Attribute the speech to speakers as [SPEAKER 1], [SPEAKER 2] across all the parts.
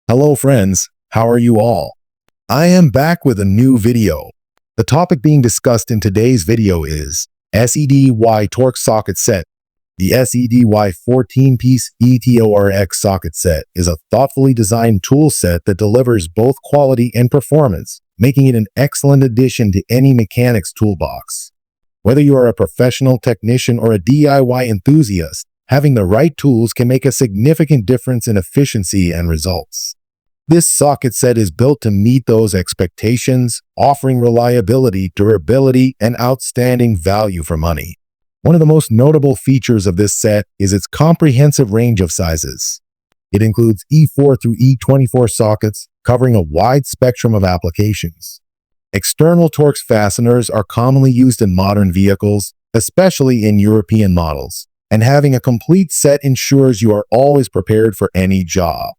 [SPEAKER 1] Hello friends, how are you all? I am back with a new video. The topic being discussed in today's video is SEDY E-TORX socket set. The SEDY 14-piece E-TORX socket set is a thoughtfully designed tool set that delivers both quality and performance, making it an excellent addition to any mechanic's toolbox. Whether you are a professional technician or a DIY enthusiast, having the right tools can make a significant difference in efficiency and results. This socket set is built to meet those expectations, offering reliability, durability, and outstanding value for money. One of the most notable features of this set is its comprehensive range of sizes. It includes E4 through E24 sockets, covering a wide spectrum of applications. External Torx fasteners are commonly used in modern vehicles, especially in European models, and having a complete set ensures you are always prepared for any job.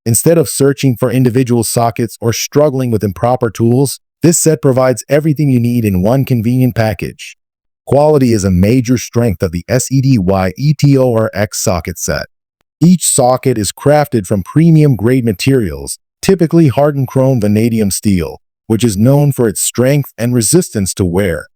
[SPEAKER 1] Instead of searching for individual sockets or struggling with improper tools, this set provides everything you need in one convenient package. Quality is a major strength of the SEDY E-TORX socket set. Each socket is crafted from premium-grade materials, typically hardened chrome vanadium steel, which is known for its strength and resistance to wear.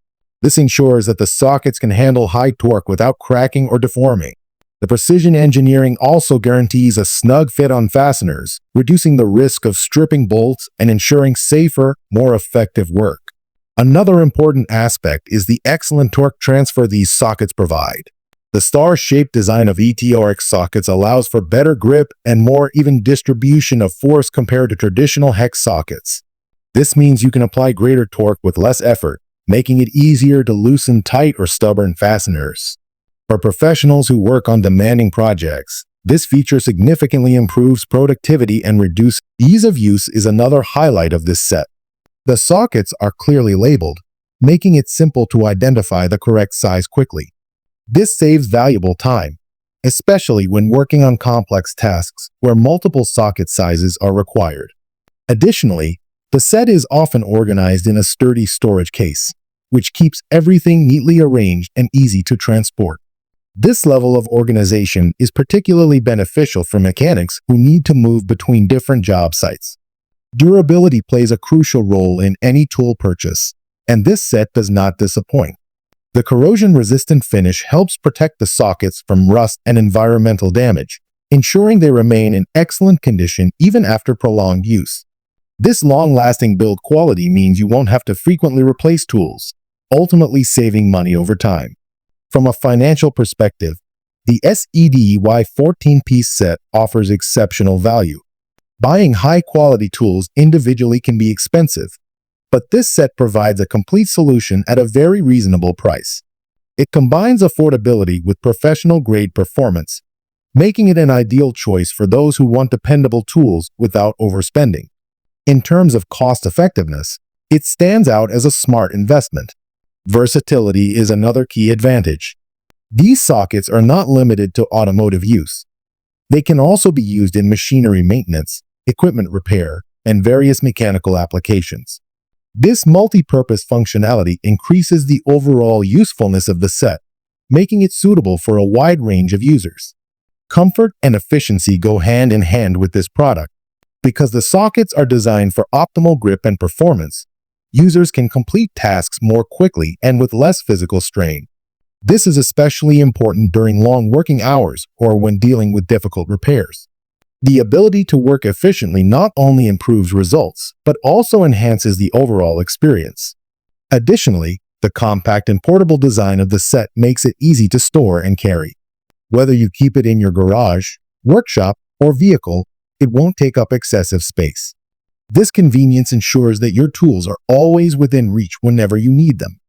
[SPEAKER 1] This ensures that the sockets can handle high torque without cracking or deforming. The precision engineering also guarantees a snug fit on fasteners, reducing the risk of stripping bolts and ensuring safer, more effective work. Another important aspect is the excellent torque transfer these sockets provide. The star-shaped design of E-TORX sockets allows for better grip and more even distribution of force compared to traditional hex sockets. This means you can apply greater torque with less effort, making it easier to loosen tight or stubborn fasteners. For professionals who work on demanding projects, this feature significantly improves productivity and reduces ease of use is another highlight of this set. The sockets are clearly labeled, making it simple to identify the correct size quickly. This saves valuable time, especially when working on complex tasks where multiple socket sizes are required. Additionally, the set is often organized in a sturdy storage case, which keeps everything neatly arranged and easy to transport. This level of organization is particularly beneficial for mechanics who need to move between different job sites. Durability plays a crucial role in any tool purchase, and this set does not disappoint. The corrosion-resistant finish helps protect the sockets from rust and environmental damage, ensuring they remain in excellent condition even after prolonged use. This long-lasting build quality means you won't have to frequently replace tools, ultimately saving money over time. From a financial perspective, the SEDY 14-piece set offers exceptional value. Buying high-quality tools individually can be expensive, but this set provides a complete solution at a very reasonable price. It combines affordability with professional-grade performance, making it an ideal choice for those who want dependable tools without overspending. In terms of cost-effectiveness, it stands out as a smart investment. Versatility is another key advantage. These sockets are not limited to automotive use. They can also be used in machinery maintenance, equipment repair, and various mechanical applications. This multi-purpose functionality increases the overall usefulness of the set, making it suitable for a wide range of users. Comfort and efficiency go hand in hand with this product. Because the sockets are designed for optimal grip and performance, users can complete tasks more quickly and with less physical strain. This is especially important during long working hours or when dealing with difficult repairs. The ability to work efficiently not only improves results, but also enhances the overall experience. Additionally, the compact and portable design of the set makes it easy to store and carry. Whether you keep it in your garage, workshop, or vehicle, it won't take up excessive space. This convenience ensures that your tools are always within reach whenever you need them.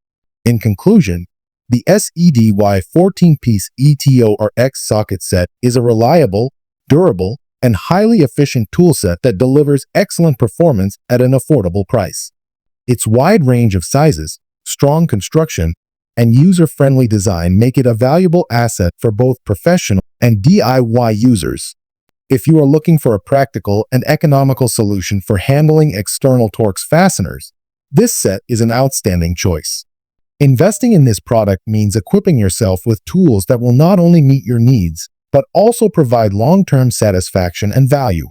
[SPEAKER 1] In conclusion, the SEDY 14-piece E-TORX socket set is a reliable, durable, and highly efficient tool set that delivers excellent performance at an affordable price. Its wide range of sizes, strong construction, and user-friendly design make it a valuable asset for both professional and DIY users. If you are looking for a practical and economical solution for handling external Torx fasteners, this set is an outstanding choice. Investing in this product means equipping yourself with tools that will not only meet your needs, but also provide long-term satisfaction and value.